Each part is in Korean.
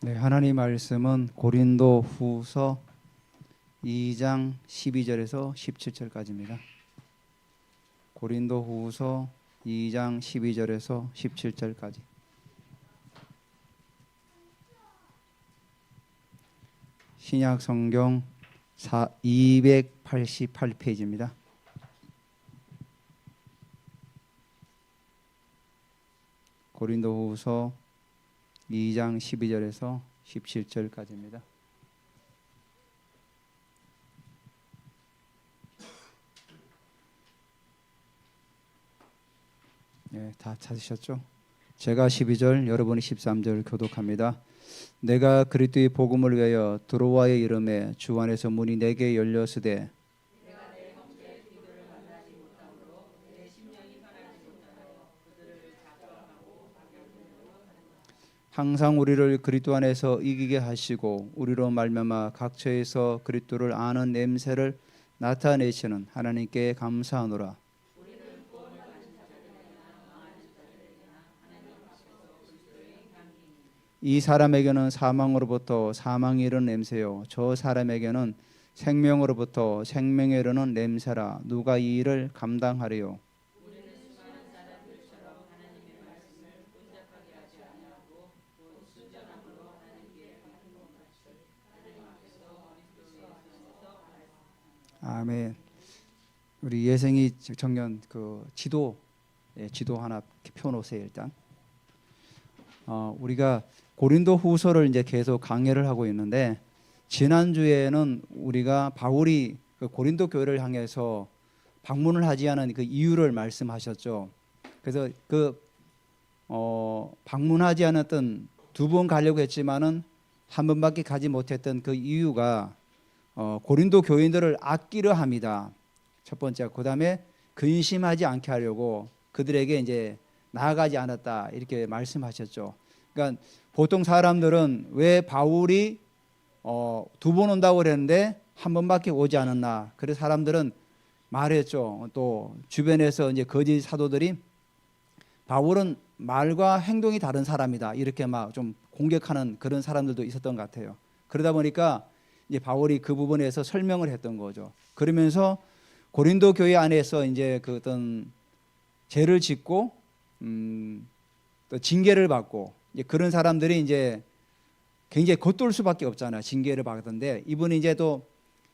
네, 하나님 말씀은 고린도 후서 2장 12절에서 17절까지입니다. 고린도 후서 2장 12절에서 17절까지. 신약 성경 288페이지입니다. 고린도 후서 2장 12절에서 17절까지입니다. 네, 다 찾으셨죠? 제가 12절, 여러분이 13절 교독합니다. 내가 그리스도의 복음을 위하여 드로아의 이름에 주 안에서 문이 내게 열렸으되 항상 우리를 그리스도 안에서 이기게 하시고 우리로 말미암아 각처에서 그리스도를 아는 냄새를 나타내시는 하나님께 감사하노라. 이 사람에게는 사망으로부터 사망이 이르는 냄새요 저 사람에게는 생명으로부터 생명에 이르는 냄새라. 누가 이 일을 감당하리요? 아멘. 우리 예생이 청년 그 지도 하나 펴놓으세요. 일단 우리가 고린도 후서를 이제 계속 강해를 하고 있는데, 지난 주에는 우리가 바울이 그 고린도 교회를 향해서 방문을 하지 않은 그 이유를 말씀하셨죠. 그래서 그 방문하지 않았던 두 번 가려고 했지만은 한 번밖에 가지 못했던 그 이유가 고린도 교인들을 아끼려 합니다. 첫 번째. 그다음에 근심하지 않게 하려고 그들에게 이제 나아가지 않았다 이렇게 말씀하셨죠. 그러니까 보통 사람들은 왜 바울이 두 번 온다고 그랬는데 한 번밖에 오지 않았나? 그래서 사람들은 말했죠. 또 주변에서 이제 거짓 사도들이 바울은 말과 행동이 다른 사람이다 이렇게 막 좀 공격하는 그런 사람들도 있었던 것 같아요. 그러다 보니까 이제 바울이 그 부분에서 설명을 했던 거죠. 그러면서 고린도 교회 안에서 이제 그 어떤 죄를 짓고 또 징계를 받고 이제 그런 사람들이 이제 굉장히 겉돌 수밖에 없잖아요. 징계를 받던데 이분이 이제 또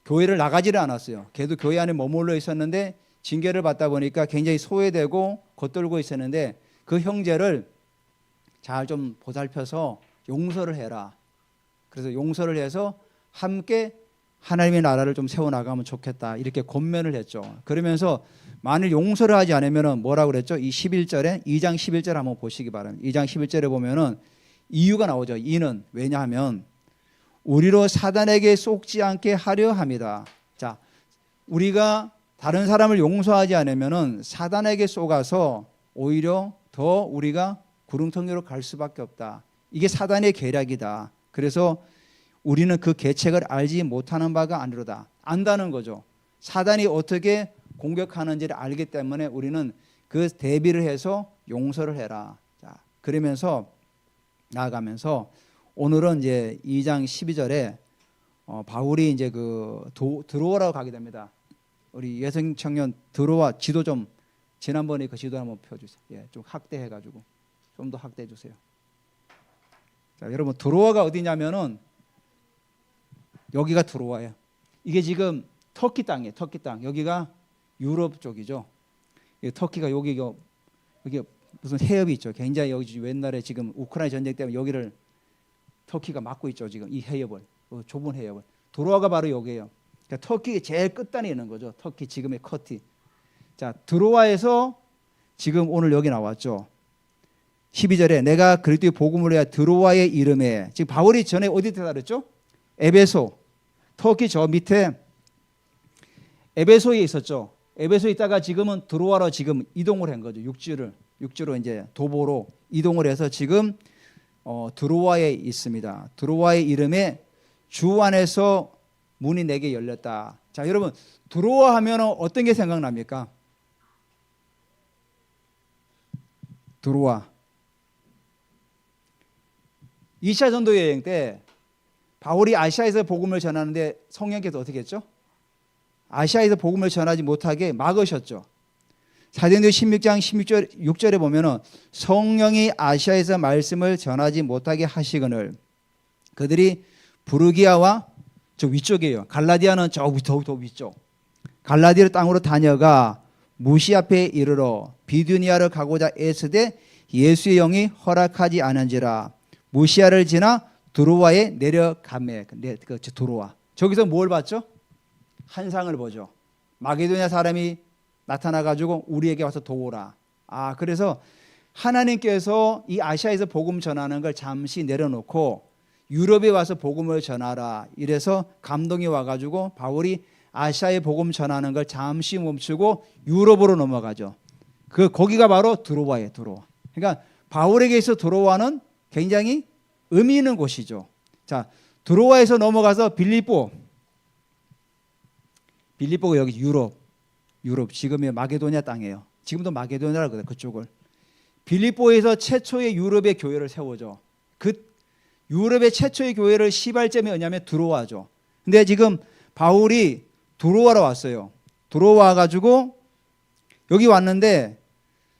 교회를 나가지를 않았어요. 걔도 교회 안에 머물러 있었는데 징계를 받다 보니까 굉장히 소외되고 겉돌고 있었는데 그 형제를 잘 좀 보살펴서 용서를 해라. 그래서 용서를 해서 함께 하나님의 나라를 좀 세워나가면 좋겠다 이렇게 권면을 했죠. 그러면서 만일 용서를 하지 않으면 뭐라고 그랬죠? 이 11절에 2장 11절 한번 보시기 바랍니다. 2장 11절에 보면은 이유가 나오죠. 이는 왜냐하면 우리로 사단에게 속지 않게 하려 합니다. 자, 우리가 다른 사람을 용서하지 않으면은 사단에게 속아서 오히려 더 우리가 구렁텅이로 갈 수밖에 없다. 이게 사단의 계략이다. 그래서 우리는 그 계책을 알지 못하는 바가 아니로다. 안다는 거죠. 사단이 어떻게 공격하는지를 알기 때문에 우리는 그 대비를 해서 용서를 해라. 자, 그러면서 나아가면서 오늘은 이제 2장 12절에 바울이 이제 그 드로아라고 가게 됩니다. 우리 예성 청년 드로아 지도 좀 지난번에 그 지도 한번 펴주세요. 예, 좀 확대해가지고 좀 더 확대해 주세요. 자, 여러분 드로아가 어디냐면은 여기가 드로아예요. 이게 지금 터키 땅이에요. 터키 땅. 여기가 유럽 쪽이죠. 터키가 여기 무슨 해협이 있죠. 굉장히 여기 옛날에 지금 우크라이나 전쟁 때문에 여기를 터키가 막고 있죠. 지금 이 해협을 좁은 해협을. 드로아가 바로 여기예요. 그러니까 터키 제일 끝단에 있는 거죠. 터키 지금의 커티. 자, 드로아에서 지금 오늘 여기 나왔죠. 12절에 내가 그리스도의 복음을 위하여 드로아의 이름에, 지금 바울이 전에 어디 대다랬죠? 에베소. 터키 저 밑에 에베소에 있었죠. 에베소에 있다가 지금은 드로아로 지금 이동을 한 거죠. 육지로 이제 도보로 이동을 해서 지금 드로아에 있습니다. 드로아의 이름에 주 안에서 문이 내게 열렸다. 자, 여러분 드로아 하면 어떤 게 생각납니까? 드로아. 2차 전도 여행 때 바울이 아시아에서 복음을 전하는데 성령께서 어떻게 했죠? 아시아에서 복음을 전하지 못하게 막으셨죠. 사도행전 16장 6절에 보면은 성령이 아시아에서 말씀을 전하지 못하게 하시거늘 그들이 부르기아와 저 위쪽이에요. 갈라디아는 저 더 위쪽. 갈라디아 땅으로 다녀가 무시 앞에 이르러 비두니아를 가고자 애쓰되 예수의 영이 허락하지 않은지라 무시아를 지나 드로아에 내려가매. 드로아. 저기서 뭘 봤죠? 환상을 보죠. 마게도냐 사람이 나타나가지고 우리에게 와서 도우라. 그래서 하나님께서 이 아시아에서 복음 전하는 걸 잠시 내려놓고 유럽에 와서 복음을 전하라. 이래서 감동이 와가지고 바울이 아시아에 복음 전하는 걸 잠시 멈추고 유럽으로 넘어가죠. 거기가 바로 드로아예요. 드로아. 그러니까 바울에게서 드로아는 굉장히 의미 있는 곳이죠. 자, 드로아에서 넘어가서 빌립보가 여기 유럽 지금의 마게도냐 땅이에요. 지금도 마게도냐라고 그래요. 그쪽을. 빌립보에서 최초의 유럽의 교회를 세워죠. 그 유럽의 최초의 교회를 시발점이 뭐냐면 드로아죠. 근데 지금 바울이 드로아로 왔어요. 드로아 가지고 여기 왔는데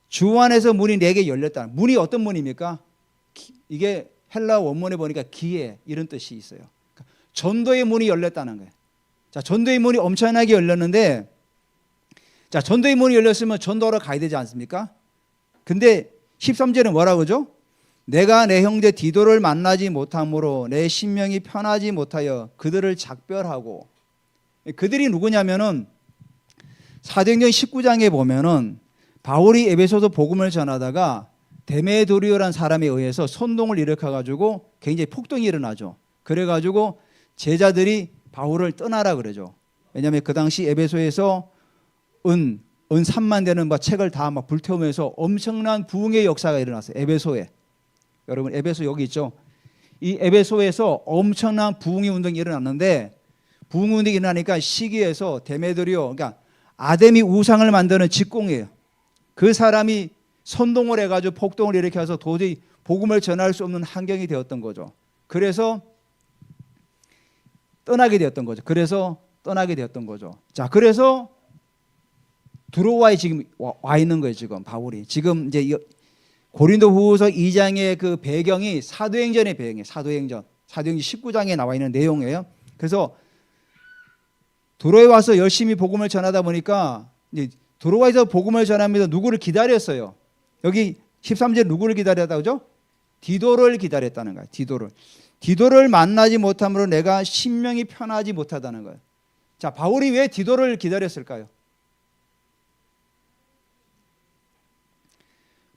주 안에서 문이 4개 열렸다. 문이 어떤 문입니까? 이게 헬라 원문에 보니까 기회 이런 뜻이 있어요. 전도의 문이 열렸다는 거예요. 자, 전도의 문이 엄청나게 열렸는데 자, 전도의 문이 열렸으면 전도하러 가야 되지 않습니까? 근데 13절에 뭐라고 하죠? 내가 내 형제 디도를 만나지 못함으로 내 심령이 편하지 못하여 그들을 작별하고 그들이 누구냐면은 사도행전 19장에 보면은 바울이 에베소서 복음을 전하다가 데메도리오라는 사람에 의해서 선동을 일으켜가지고 굉장히 폭동이 일어나죠. 그래가지고 제자들이 바울을 떠나라 그러죠. 왜냐하면 그 당시 에베소에서 은 3만 되는 책을 다 막 불태우면서 엄청난 부흥의 역사가 일어났어요. 에베소에. 여러분 에베소 여기 있죠. 이 에베소에서 엄청난 부흥의 운동이 일어났는데 부흥 운동이 일어나니까 시기에서 데메드리오 그러니까 아데미 우상을 만드는 직공이에요. 그 사람이 선동을 해가지고 폭동을 일으켜서 도저히 복음을 전할 수 없는 환경이 되었던 거죠. 그래서 떠나게 되었던 거죠. 자, 그래서 드로아에 지금 와 있는 거예요. 지금 바울이 지금 이제 고린도후서 2장의 그 배경이 사도행전의 배경이에요. 사도행전 19장에 나와 있는 내용이에요. 그래서 드로아에 와서 열심히 복음을 전하다 보니까 이제 드로아에서 복음을 전하면서 누구를 기다렸어요. 여기 13절 누구를 기다렸다고 그러죠? 디도를 기다렸다는 거예요. 디도를 만나지 못함으로 내가 심령이 편하지 못하다는 거예요. 자, 바울이 왜 디도를 기다렸을까요?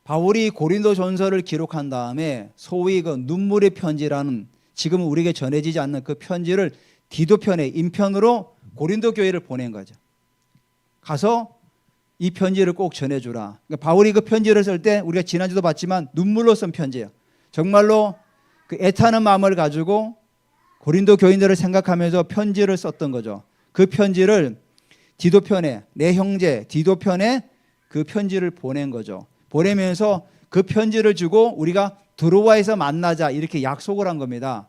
바울이 고린도 전서를 기록한 다음에 소위 그 눈물의 편지라는 지금 우리에게 전해지지 않는 그 편지를 디도편에 인편으로 고린도 교회를 보낸 거죠. 가서 이 편지를 꼭 전해주라. 그러니까 바울이 그 편지를 쓸 때 우리가 지난주도 봤지만 눈물로 쓴 편지예요. 정말로 그 애타는 마음을 가지고 고린도 교인들을 생각하면서 편지를 썼던 거죠. 그 편지를 디도편에 내 형제 디도편에 그 편지를 보낸 거죠. 보내면서 그 편지를 주고 우리가 드로아에서 만나자 이렇게 약속을 한 겁니다.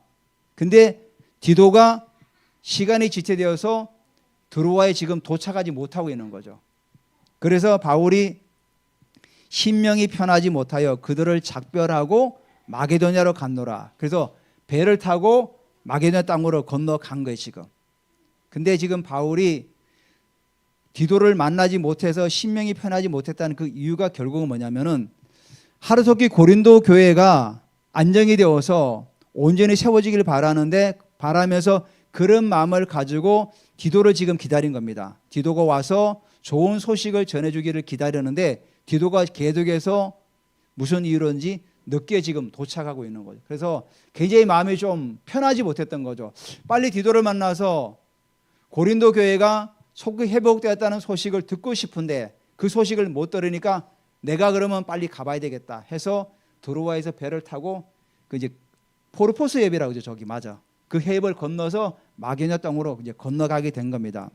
근데 디도가 시간이 지체되어서 드로아에 지금 도착하지 못하고 있는 거죠. 그래서 바울이 심령이 편하지 못하여 그들을 작별하고 마게도냐로 갔노라. 그래서 배를 타고 마게도냐 땅으로 건너간 거예요 지금. 근데 지금 바울이 디도를 만나지 못해서 심령이 편하지 못했다는 그 이유가 결국은 뭐냐면은 하루속히 고린도 교회가 안정이 되어서 온전히 세워지길 바라면서 그런 마음을 가지고 디도를 지금 기다린 겁니다. 디도가 와서 좋은 소식을 전해주기를 기다렸는데 디도가 계속해서 무슨 이유로인지 늦게 지금 도착하고 있는 거죠. 그래서 굉장히 마음이 좀 편하지 못했던 거죠. 빨리 디도를 만나서 고린도 교회가 속이 회복되었다는 소식을 듣고 싶은데 그 소식을 못 들으니까 내가 그러면 빨리 가봐야 되겠다 해서 드로아에서 배를 타고 그 이제 포르포스 해변이라고 그러죠. 저기 맞아. 그 해협을 건너서 마게도냐 땅으로 이제 건너가게 된 겁니다.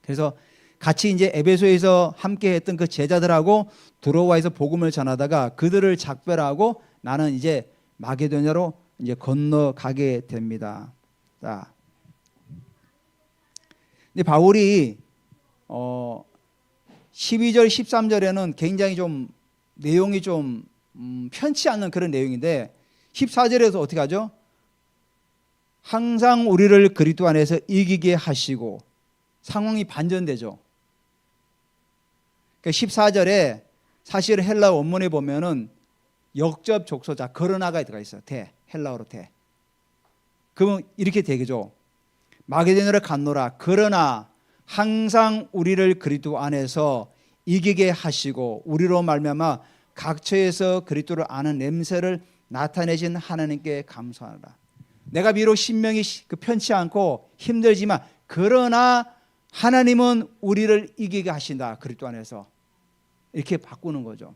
그래서 같이 이제 에베소에서 함께 했던 그 제자들하고 드로아에서 복음을 전하다가 그들을 작별하고 나는 이제 마게도냐로 이제 건너가게 됩니다. 자, 근데 바울이 12절, 13절에는 굉장히 좀 내용이 좀 편치 않는 그런 내용인데 14절에서 어떻게 하죠? 항상 우리를 그리스도 안에서 이기게 하시고, 상황이 반전되죠. 그러니까 14절에 사실 헬라 원문에 보면은 역접 족소자 그러나가 들어가 있어요. 대, 헬라어로 대. 그러면 이렇게 되겠죠. 마게도냐를 갔노라. 그러나 항상 우리를 그리스도 안에서 이기게 하시고 우리로 말미암아 각처에서 그리스도를 아는 냄새를 나타내신 하나님께 감사하라. 내가 비록 신명이 편치 않고 힘들지만 그러나 하나님은 우리를 이기게 하신다. 그리스도 안에서. 이렇게 바꾸는 거죠.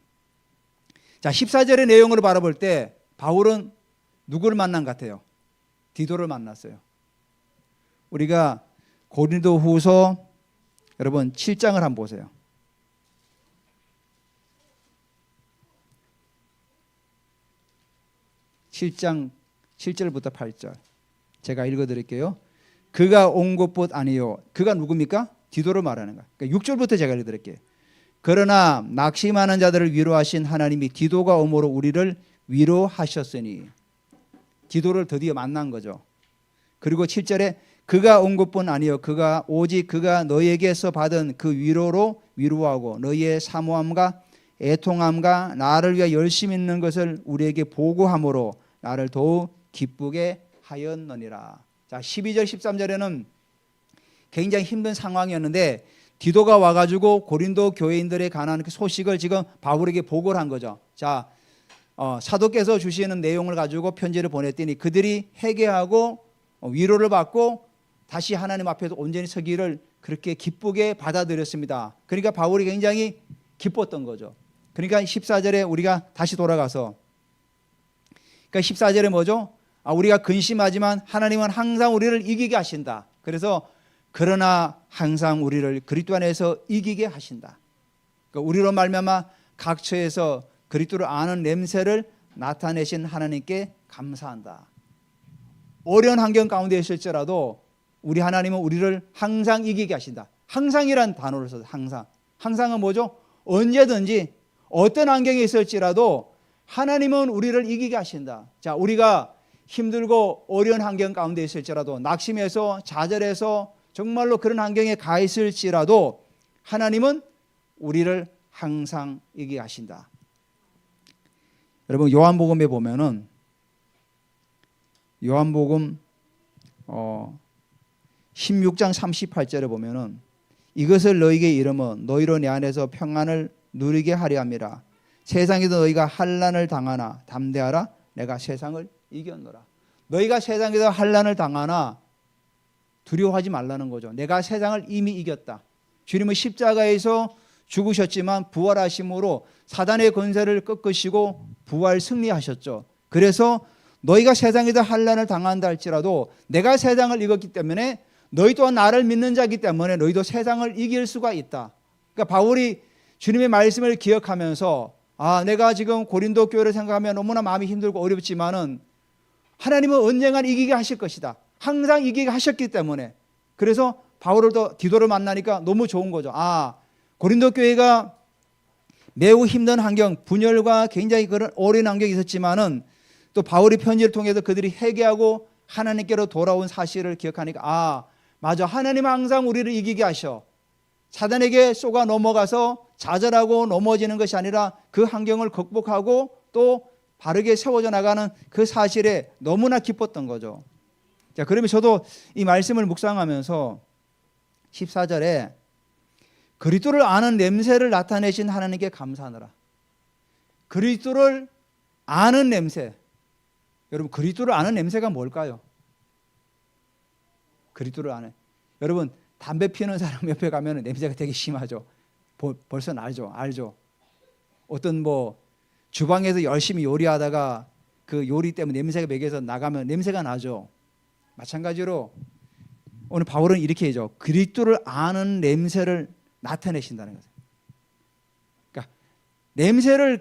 자, 14절의 내용으로 바라볼 때 바울은 누구를 만난 것 같아요? 디도를 만났어요. 우리가 고린도후서 여러분 7장을 한번 보세요. 7장 7절부터 8절 제가 읽어드릴게요. 그가 온 것뿐 아니요. 그가 누굽니까? 디도를 말하는 거야. 그러니까 6절부터 제가 읽어드릴게요. 그러나 낙심하는 자들을 위로하신 하나님이 디도가 오므로 우리를 위로하셨으니. 디도를 드디어 만난 거죠. 그리고 7절에 그가 온 것뿐 아니요. 그가 오직 그가 너희에게서 받은 그 위로로 위로하고 너희의 사모함과 애통함과 나를 위해 열심히 있는 것을 우리에게 보고함으로 나를 더욱 기쁘게 하였느니라. 자, 12절 13절에는 굉장히 힘든 상황이었는데 디도가 와가지고 고린도 교회인들에 관한 그 소식을 지금 바울에게 보고를 한 거죠. 자, 사도께서 주시는 내용을 가지고 편지를 보냈더니 그들이 회개하고 위로를 받고 다시 하나님 앞에서 온전히 서기를 그렇게 기쁘게 받아들였습니다. 그러니까 바울이 굉장히 기뻤던 거죠. 그러니까 14절에 우리가 다시 돌아가서, 그러니까 14절에 뭐죠? 우리가 근심하지만 하나님은 항상 우리를 이기게 하신다. 그래서 그러나 항상 우리를 그리스도 안에서 이기게 하신다. 그러니까 우리로 말미암아 각처에서 그리스도를 아는 냄새를 나타내신 하나님께 감사한다. 어려운 환경 가운데 있을지라도 우리 하나님은 우리를 항상 이기게 하신다. 항상이란 단어를 써서 항상. 항상은 뭐죠? 언제든지 어떤 환경에 있을지라도 하나님은 우리를 이기게 하신다. 자, 우리가 힘들고 어려운 환경 가운데 있을지라도 낙심해서 좌절해서 정말로 그런 환경에 가 있을지라도 하나님은 우리를 항상 이기게 하신다. 여러분 요한복음에 보면은 요한복음 16장 38절에 보면은 이것을 너희에게 이르면 너희로 내 안에서 평안을 누리게 하려 함이라. 세상에도 너희가 환난을 당하나 담대하라. 내가 세상을 이겼노라. 너희가 세상에서 환난을 당하나 두려워하지 말라는 거죠. 내가 세상을 이미 이겼다. 주님은 십자가에서 죽으셨지만 부활하심으로 사단의 권세를 꺾으시고 부활 승리하셨죠. 그래서 너희가 세상에서 환난을 당한다 할지라도 내가 세상을 이겼기 때문에 너희 또한 나를 믿는 자이기 때문에 너희도 세상을 이길 수가 있다. 그러니까 바울이 주님의 말씀을 기억하면서 내가 지금 고린도 교회를 생각하면 너무나 마음이 힘들고 어렵지만은 하나님은 언젠간 이기게 하실 것이다. 항상 이기게 하셨기 때문에. 그래서 바울을 또 디도를 만나니까 너무 좋은 거죠. 고린도 교회가 매우 힘든 환경, 분열과 굉장히 그런 어려운 환경이 있었지만은 또 바울의 편지를 통해서 그들이 회개하고 하나님께로 돌아온 사실을 기억하니까 맞아. 하나님은 항상 우리를 이기게 하셔. 사단에게 쏘가 넘어가서 좌절하고 넘어지는 것이 아니라 그 환경을 극복하고 또 바르게 세워져 나가는 그 사실에 너무나 기뻤던 거죠. 자, 그러면 저도 이 말씀을 묵상하면서 14절에 그리스도를 아는 냄새를 나타내신 하나님께 감사하노라. 그리스도를 아는 냄새. 여러분 그리스도를 아는 냄새가 뭘까요? 그리스도를 아는. 여러분 담배 피우는 사람 옆에 가면 냄새가 되게 심하죠. 벌써 알죠. 어떤 주방에서 열심히 요리하다가 그 요리 때문에 냄새가 배겨서 나가면 냄새가 나죠. 마찬가지로 오늘 바울은 이렇게 해죠. 그리스도를 아는 냄새를 나타내신다는 거죠. 그러니까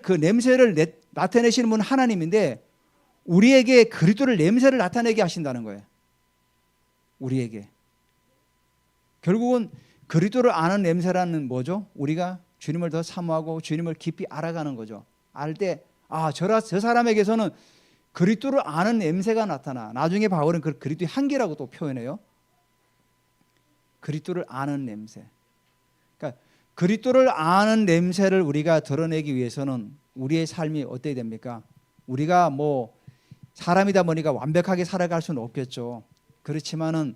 그 냄새를 나타내시는 분은 하나님인데 우리에게 그리스도를 냄새를 나타내게 하신다는 거예요. 우리에게. 결국은 그리스도를 아는 냄새라는 뭐죠? 우리가 주님을 더 사모하고 주님을 깊이 알아가는 거죠. 알 때 저 사람에게서는 그리스도를 아는 냄새가 나타나. 나중에 바울은 그 그리스도의 향기라고 또 표현해요. 그리스도를 아는 냄새. 그러니까 그리스도를 아는 냄새를 우리가 드러내기 위해서는 우리의 삶이 어떻게 됩니까? 우리가 뭐 사람이다 보니까 완벽하게 살아갈 수는 없겠죠. 그렇지만은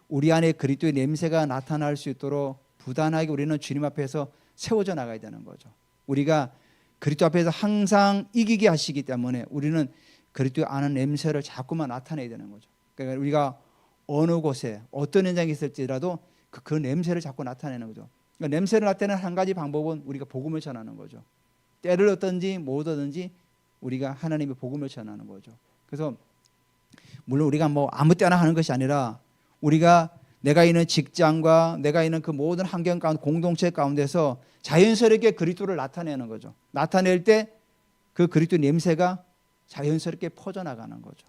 우리 안에 그리스도의 냄새가 나타날 수 있도록 부단하게 우리는 주님 앞에서 세워져 나가야 되는 거죠. 우리가 그리스도 앞에서 항상 이기게 하시기 때문에 우리는 그리스도의 아는 냄새를 자꾸만 나타내야 되는 거죠. 그러니까 우리가 어느 곳에 어떤 현장이 있을지라도 그 냄새를 자꾸 나타내는 거죠. 그러니까 냄새를 나타내는 한 가지 방법은 우리가 복음을 전하는 거죠. 때를 얻든지 못 얻든지 우리가 하나님의 복음을 전하는 거죠. 그래서 물론 우리가 뭐 아무 때나 하는 것이 아니라 우리가 내가 있는 직장과 내가 있는 그 모든 환경 가운데 공동체 가운데서 자연스럽게 그리스도를 나타내는 거죠. 나타낼 때 그 그리스도 냄새가 자연스럽게 퍼져나가는 거죠.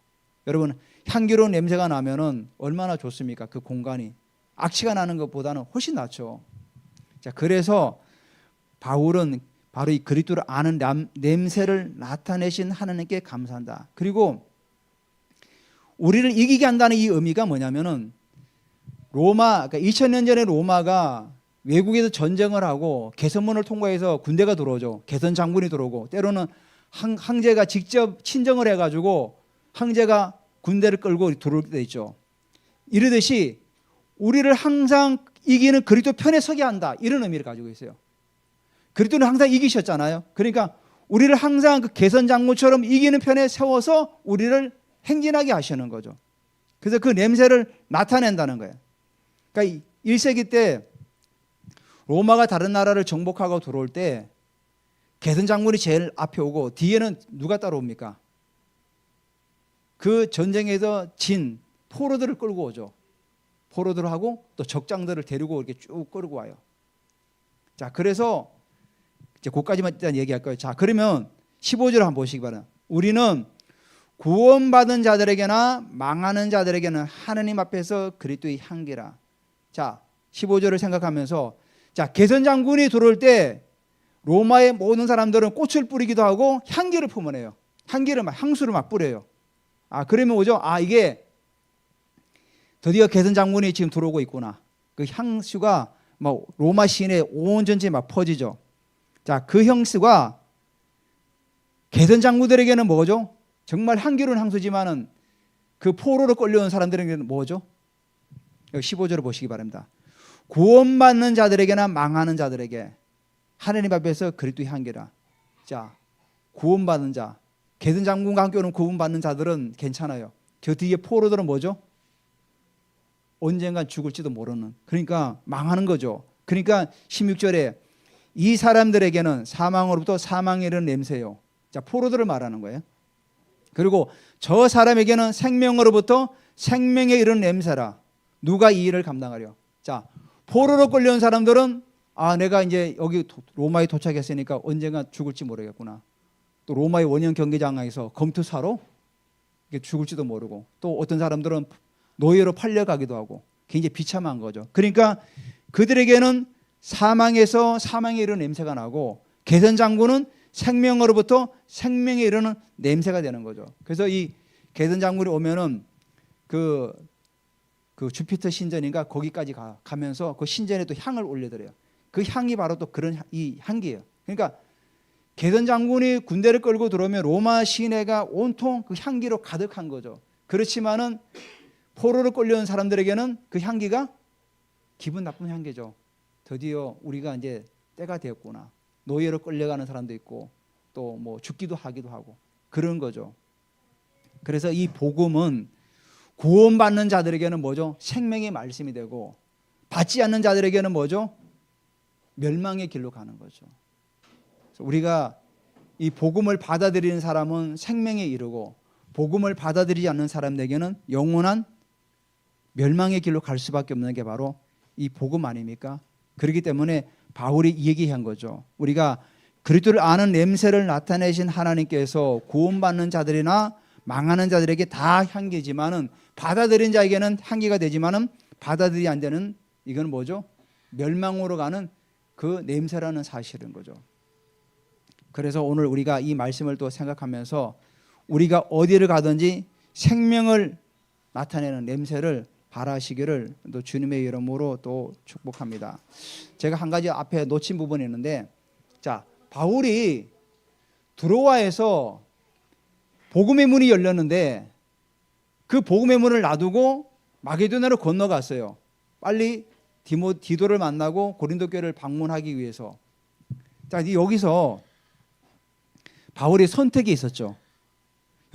여러분 향기로운 냄새가 나면은 얼마나 좋습니까? 그 공간이 악취가 나는 것보다는 훨씬 낫죠. 자, 그래서 바울은 바로 이 그리스도를 아는 냄새를 나타내신 하나님께 감사한다. 그리고 우리를 이기게 한다는 이 의미가 뭐냐면은 로마, 그러니까 2000년 전에 로마가 외국에서 전쟁을 하고 개선문을 통과해서 군대가 들어오죠. 개선 장군이 들어오고 때로는 황제가 직접 친정을 해가지고 황제가 군대를 끌고 들어올 때도 있죠. 이러듯이 우리를 항상 이기는 그리스도 편에 서게 한다. 이런 의미를 가지고 있어요. 그리스도는 항상 이기셨잖아요. 그러니까 우리를 항상 그 개선 장군처럼 이기는 편에 세워서 우리를 행진하게 하시는 거죠. 그래서 그 냄새를 나타낸다는 거예요. 그러니까 1세기 때 로마가 다른 나라를 정복하고 들어올 때 개선 장군이 제일 앞에 오고 뒤에는 누가 따라옵니까? 그 전쟁에서 진 포로들을 끌고 오죠. 포로들하고 또 적장들을 데리고 이렇게 쭉 끌고 와요. 자, 그래서 이제 그까지만 일단 얘기할 거예요. 자, 그러면 15절을 한번 보시기 바랍니다. 우리는 구원받은 자들에게나 망하는 자들에게는 하느님 앞에서 그리스도의 향기라. 자, 15절을 생각하면서 자, 개선 장군이 들어올 때 로마의 모든 사람들은 꽃을 뿌리기도 하고 향기를 품어내요. 향수를 막 뿌려요. 그러면 뭐죠? 이게 드디어 개선 장군이 지금 들어오고 있구나. 그 향수가 막 로마 시내 온 전체에 막 퍼지죠. 자, 그 향수가 개선 장군들에게는 뭐죠? 정말 향기로운 향수지만은 그 포로로 끌려온 사람들에게는 뭐죠? 여기 15절을 보시기 바랍니다. 구원받는 자들에게나 망하는 자들에게 하나님 앞에서 그리스도의 향기라. 자, 구원받는 자, 개선 장군과 함께 오는 구원받는 자들은 괜찮아요. 저 뒤에 포로들은 뭐죠? 언젠간 죽을지도 모르는. 그러니까 망하는 거죠. 그러니까 16절에 이 사람들에게는 사망으로부터 사망에 이르는 냄새요. 자, 포로들을 말하는 거예요. 그리고 저 사람에게는 생명으로부터 생명에 이르는 냄새라. 누가 이 일을 감당하려? 자, 포로로 끌려온 사람들은 내가 이제 여기 로마에 도착했으니까 언젠가 죽을지 모르겠구나. 또 로마의 원형 경기장에서 검투사로 죽을지도 모르고 또 어떤 사람들은 노예로 팔려가기도 하고 굉장히 비참한 거죠. 그러니까 그들에게는 사망에서 사망에 이르는 냄새가 나고 개선 장군은 생명으로부터 생명에 이르는 냄새가 되는 거죠. 그래서 이 개선 장군이 오면은 그 주피터 신전인가 거기까지 가면서 그 신전에 또 향을 올려드려요. 그 향이 바로 또 그런 이 향기예요. 그러니까 개선 장군이 군대를 끌고 들어오면 로마 시내가 온통 그 향기로 가득한 거죠. 그렇지만은 포로로 끌려온 사람들에게는 그 향기가 기분 나쁜 향기죠. 드디어 우리가 이제 때가 되었구나. 노예로 끌려가는 사람도 있고 또 뭐 죽기도 하기도 하고 그런 거죠. 그래서 이 복음은 구원받는 자들에게는 뭐죠? 생명의 말씀이 되고 받지 않는 자들에게는 뭐죠? 멸망의 길로 가는 거죠. 우리가 이 복음을 받아들이는 사람은 생명에 이르고 복음을 받아들이지 않는 사람에게는 영원한 멸망의 길로 갈 수밖에 없는 게 바로 이 복음 아닙니까? 그렇기 때문에 바울이 얘기한 거죠. 우리가 그리스도를 아는 냄새를 나타내신 하나님께서 구원받는 자들이나 망하는 자들에게 다 향기지만은 받아들인 자에게는 향기가 되지만은 받아들이 안 되는 이건 뭐죠? 멸망으로 가는 그 냄새라는 사실인 거죠. 그래서 오늘 우리가 이 말씀을 또 생각하면서 우리가 어디를 가든지 생명을 나타내는 냄새를 발하시기를 또 주님의 이름으로 또 축복합니다. 제가 한 가지 앞에 놓친 부분이 있는데, 자, 바울이 드로아에서 복음의 문이 열렸는데 그 복음의 문을 놔두고 마게도냐로 건너갔어요. 빨리 디도를 만나고 고린도 교회를 방문하기 위해서. 자, 여기서 바울의 선택이 있었죠.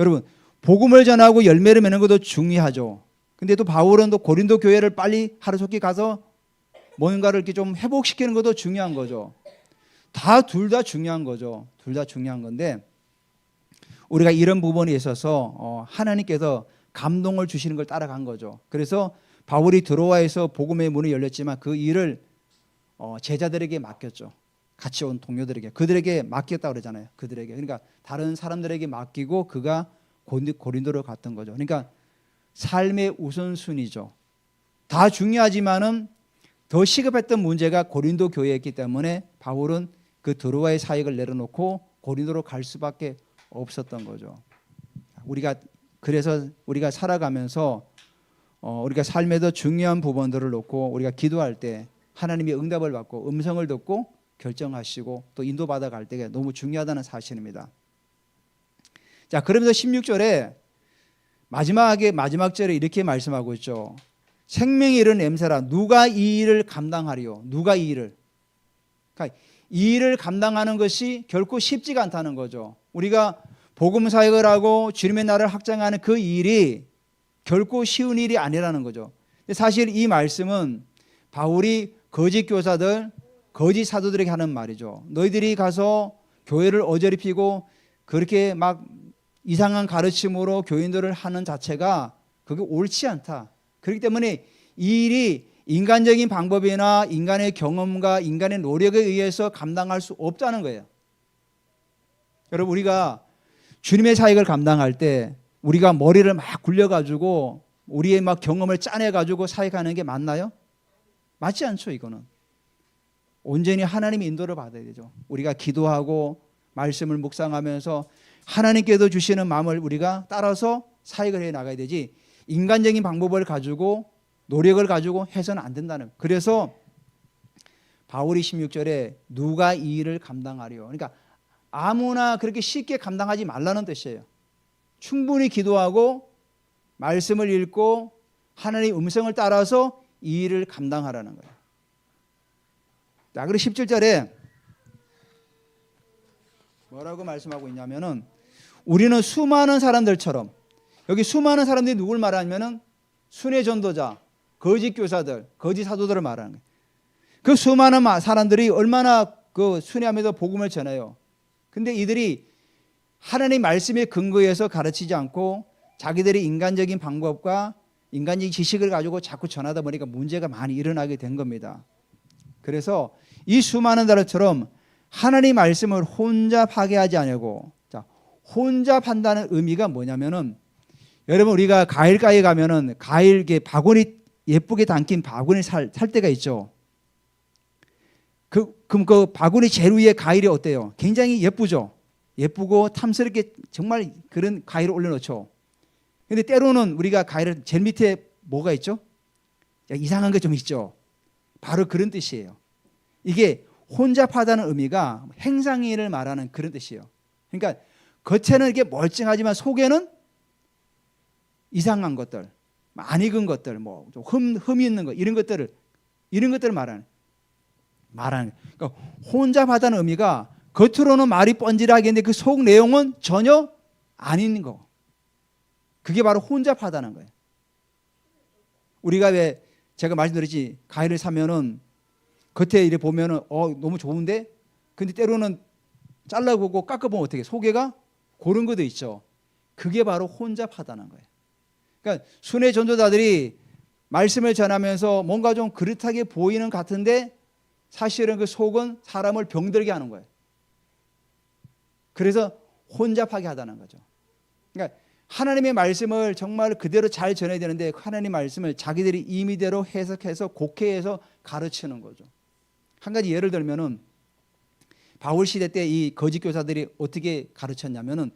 여러분, 복음을 전하고 열매를 맺는 것도 중요하죠. 근데 또 바울은 또 고린도 교회를 빨리 하루속히 가서 뭔가를 이렇게 좀 회복시키는 것도 중요한 거죠. 둘 다 중요한 거죠. 둘 다 중요한 건데, 우리가 이런 부분에 있어서 하나님께서 감동을 주시는 걸 따라간 거죠. 그래서 바울이 드로아에서 복음의 문이 열렸지만 그 일을 제자들에게 맡겼죠. 같이 온 동료들에게, 그들에게 맡겼다고 그러잖아요. 그들에게, 그러니까 다른 사람들에게 맡기고 그가 고린도로 갔던 거죠. 그러니까 삶의 우선순위죠. 다 중요하지만은 더 시급했던 문제가 고린도 교회였기 때문에 바울은 그 드로아의 사역을 내려놓고 고린도로 갈 수밖에 없었던 거죠. 그래서 우리가 살아가면서 우리가 삶에도 중요한 부분들을 놓고 우리가 기도할 때 하나님의 응답을 받고 음성을 듣고 결정하시고 또 인도받아 갈 때가 너무 중요하다는 사실입니다. 자, 그러면서 16절에 마지막 절에 이렇게 말씀하고 있죠. 생명이 이른 냄새라 누가 이 일을 감당하리요? 누가 이 일을? 그러니까 이 일을 감당하는 것이 결코 쉽지가 않다는 거죠. 우리가 복음 사역을 하고 주님의 나라를 확장하는 그 일이 결코 쉬운 일이 아니라는 거죠. 사실 이 말씀은 바울이 거짓 교사들, 거짓 사도들에게 하는 말이죠. 너희들이 가서 교회를 어지럽히고 그렇게 막 이상한 가르침으로 교인들을 하는 자체가 그게 옳지 않다. 그렇기 때문에 이 일이 인간적인 방법이나 인간의 경험과 인간의 노력에 의해서 감당할 수 없다는 거예요. 여러분, 우리가 주님의 사역을 감당할 때 우리가 머리를 막 굴려가지고 우리의 막 경험을 짜내가지고 사역하는 게 맞나요? 맞지 않죠. 이거는 온전히 하나님의 인도를 받아야 되죠. 우리가 기도하고 말씀을 묵상하면서 하나님께서 주시는 마음을 우리가 따라서 사역을 해 나가야 되지, 인간적인 방법을 가지고 노력을 가지고 해서는 안 된다는 거예요. 그래서 바울이 16절에 누가 이 일을 감당하리요? 그러니까 아무나 그렇게 쉽게 감당하지 말라는 뜻이에요. 충분히 기도하고 말씀을 읽고 하나님의 음성을 따라서 이 일을 감당하라는 거예요. 자, 그리고 17절에 뭐라고 말씀하고 있냐면은 우리는 수많은 사람들처럼, 여기 수많은 사람들이 누굴 말하냐면은 순회 전도자, 거짓 교사들, 거짓 사도들을 말하는 거예요. 그 수많은 사람들이 얼마나 그 순회하면서 복음을 전해요. 근데 이들이 하나님 말씀의 근거에서 가르치지 않고 자기들이 인간적인 방법과 인간적인 지식을 가지고 자꾸 전하다 보니까 문제가 많이 일어나게 된 겁니다. 그래서 이 수많은 사람처럼 하나님 말씀을 혼자 파괴하지 않고, 자, 혼자 판다는 의미가 뭐냐면은, 여러분 우리가 과일가에 가면은 과일 바구니 예쁘게 담긴 바구니 살 때가 있죠. 그럼 그 바구니 제일 위에 과일이 어때요? 굉장히 예쁘죠. 예쁘고 탐스럽게 정말 그런 과일을 올려놓죠. 근데 때로는 우리가 과일을 제일 밑에 뭐가 있죠? 이상한 게 좀 있죠. 바로 그런 뜻이에요. 이게 혼잡하다는 의미가 행상일을 말하는 그런 뜻이에요. 그러니까 겉에는 이게 멀쩡하지만 속에는 이상한 것들, 안 익은 것들, 뭐 흠이 있는 것, 이런 것들을 말하는. 그러니까 혼잡하다는 의미가 겉으로는 말이 뻔질하겠는데 그 속 내용은 전혀 안 있는 거. 그게 바로 혼잡하다는 거예요. 우리가 왜 제가 말씀드렸지, 과일을 사면은 겉에 이래 보면은 너무 좋은데, 근데 때로는 잘라보고 깎아보면 어떻게 속에가 고른 것도 있죠. 그게 바로 혼잡하다는 거예요. 그러니까 순회 전도자들이 말씀을 전하면서 뭔가 좀 그릇하게 보이는 같은데 사실은 그 속은 사람을 병들게 하는 거예요. 그래서 혼잡하게 하다는 거죠. 그러니까 하나님의 말씀을 정말 그대로 잘 전해야 되는데 하나님의 말씀을 자기들이 임의대로 해석해서 곡해해서 가르치는 거죠. 한 가지 예를 들면은 바울 시대 때 이 거짓 교사들이 어떻게 가르쳤냐면은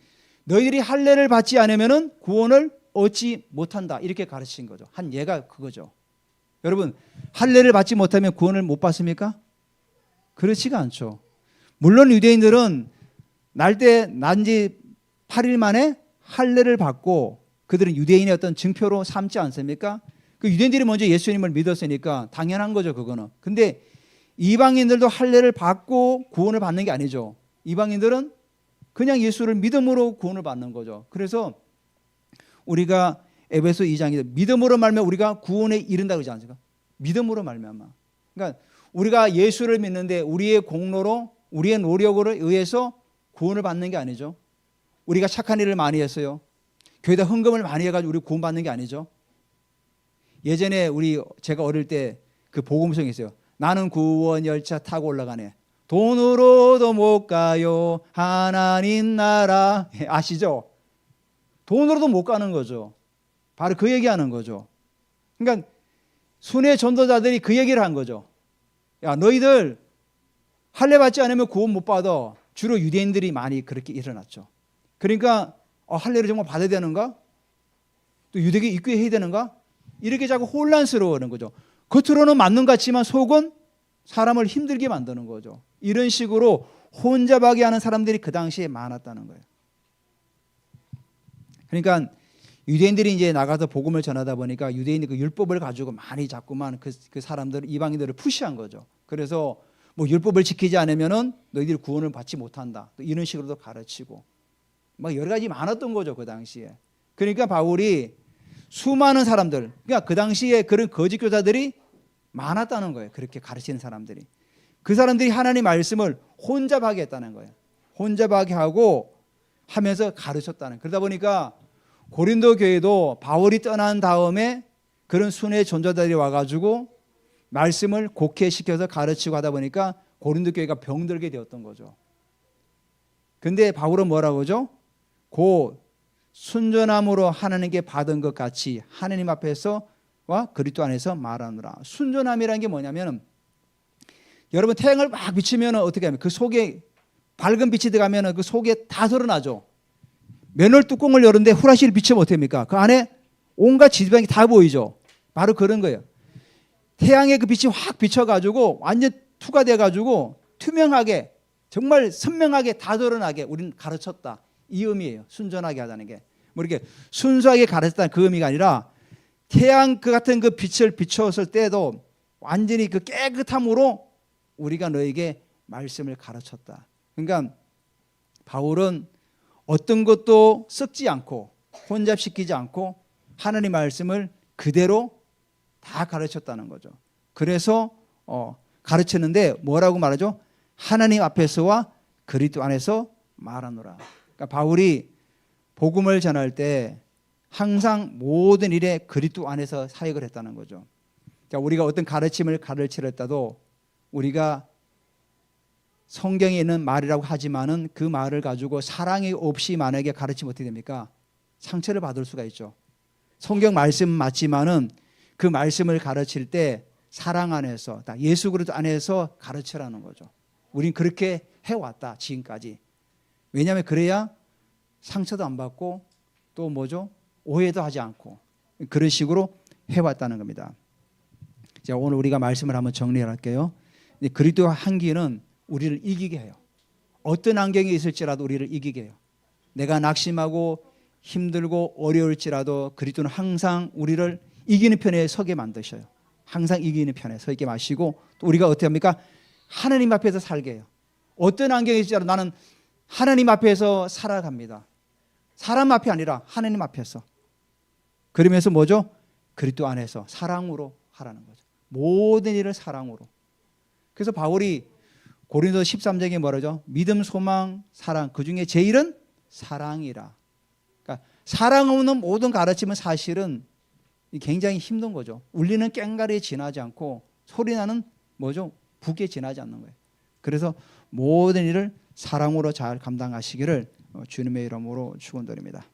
너희들이 할례를 받지 않으면은 구원을 얻지 못한다 이렇게 가르친 거죠. 한 예가 그거죠. 여러분 할례를 받지 못하면 구원을 못 받습니까? 그렇지가 않죠. 물론 유대인들은 난지 8일 만에 할례를 받고 그들은 유대인의 어떤 증표로 삼지 않습니까? 그 유대인들이 먼저 예수님을 믿었으니까 당연한 거죠, 그거는. 근데 이방인들도 할례를 받고 구원을 받는 게 아니죠. 이방인들은 그냥 예수를 믿음으로 구원을 받는 거죠. 그래서 우리가 에베소 2장에 믿음으로 말미암아 우리가 구원에 이른다고 그러지 않습니까? 믿음으로 말미암아. 그러니까 우리가 예수를 믿는데 우리의 공로로 우리의 노력으로 의해서 구원을 받는 게 아니죠. 우리가 착한 일을 많이 했어요. 교회에다 헌금을 많이 해가지고 우리 구원 받는 게 아니죠. 예전에 제가 어릴 때 그 복음성이 있어요. 나는 구원 열차 타고 올라가네. 돈으로도 못 가요. 하나님 나라. 아시죠? 돈으로도 못 가는 거죠. 바로 그 얘기하는 거죠. 그러니까 순회 전도자들이 그 얘기를 한 거죠. 야, 너희들 할례 받지 않으면 구원 못 받아. 주로 유대인들이 많이 그렇게 일어났죠. 그러니까 할례를 정말 받아야 되는가? 또 유대계 입교해야 되는가? 이렇게 자꾸 혼란스러워하는 거죠. 겉으로는 맞는 것 같지만 속은 사람을 힘들게 만드는 거죠. 이런 식으로 혼잡하게 하는 사람들이 그 당시에 많았다는 거예요. 그러니까 유대인들이 이제 나가서 복음을 전하다 보니까 유대인이 그 율법을 가지고 많이 자꾸만 그 사람들 이방인들을 푸시한 거죠. 그래서 뭐 율법을 지키지 않으면은 너희들이 구원을 받지 못한다. 또 이런 식으로도 가르치고 막 여러 가지 많았던 거죠, 그 당시에. 그러니까 바울이 수많은 사람들, 그러니까 그 당시에 그런 거짓 교사들이 많았다는 거예요. 그렇게 가르치는 사람들이. 그 사람들이 하나님 말씀을 혼잡하게 했다는 거예요. 혼잡하게 하고 하면서 가르쳤다는. 그러다 보니까 고린도 교회도 바울이 떠난 다음에 그런 순회 전도자들이 와가지고 말씀을 곡해시켜서 가르치고 하다 보니까 고린도 교회가 병들게 되었던 거죠. 근데 바울은 뭐라고 하죠? 곧 순전함으로 하나님께 받은 것 같이 하나님 앞에서와 그리스도 안에서 말하노라. 순전함이라는 게 뭐냐면 여러분 태양을 막 비치면 어떻게 하면 그 속에 밝은 빛이 들어가면 그 속에 다 드러나죠. 맨홀 뚜껑을 열었는데 후라시를 비치면 어떻게 합니까? 그 안에 온갖 지방이 다 보이죠. 바로 그런 거예요. 태양의 그 빛이 확 비쳐가지고 완전 투과돼가지고 투명하게 정말 선명하게 다 드러나게 우리는 가르쳤다. 이 의미예요. 순전하게 하자는 게. 뭐 이렇게 순수하게 가르쳤다는 그 의미가 아니라 태양 그 같은 그 빛을 비추었을 때도 완전히 그 깨끗함으로 우리가 너에게 말씀을 가르쳤다. 그러니까 바울은 어떤 것도 섞지 않고 혼잡시키지 않고 하나님 말씀을 그대로 다 가르쳤다는 거죠. 그래서 가르쳤는데 뭐라고 말하죠? 하나님 앞에서와 그리스도 안에서 말하노라. 그러니까 바울이 복음을 전할 때 항상 모든 일에 그리스도 안에서 사역을 했다는 거죠. 그러니까 우리가 어떤 가르침을 가르치랬다도 우리가 성경에 있는 말이라고 하지만은 그 말을 가지고 사랑이 없이 만약에 가르치면 어떻게 됩니까? 상처를 받을 수가 있죠. 성경 말씀 맞지만은 그 말씀을 가르칠 때 사랑 안에서 예수 그리스도 안에서 가르치라는 거죠. 우린 그렇게 해왔다 지금까지. 왜냐하면 그래야 상처도 안 받고 또 뭐죠? 오해도 하지 않고 그런 식으로 해왔다는 겁니다. 자, 오늘 우리가 말씀을 한번 정리할게요. 그리스도 향기는 우리를 이기게 해요. 어떤 환경이 있을지라도 우리를 이기게 해요. 내가 낙심하고 힘들고 어려울지라도 그리스도는 항상 우리를 이기는 편에 서게 만드셔요. 항상 이기는 편에 서 있게 마시고 또 우리가 어떻게 합니까? 하나님 앞에서 살게 해요. 어떤 환경이 있을지라도 나는 하나님 앞에서 살아갑니다. 사람 앞이 아니라 하나님 앞에서. 그러면서 뭐죠? 그리스도 안에서 사랑으로 하라는 거죠. 모든 일을 사랑으로. 그래서 바울이 고린도 13장에 뭐라죠? 믿음, 소망, 사랑. 그중에 제일은 사랑이라. 그러니까 사랑 없는 모든 가르침은 사실은 굉장히 힘든 거죠. 울리는 꽹가리에 지나지 않고 소리나는 뭐죠? 북에 지나지 않는 거예요. 그래서 모든 일을 사랑으로 잘 감당하시기를 주님의 이름으로 축원드립니다.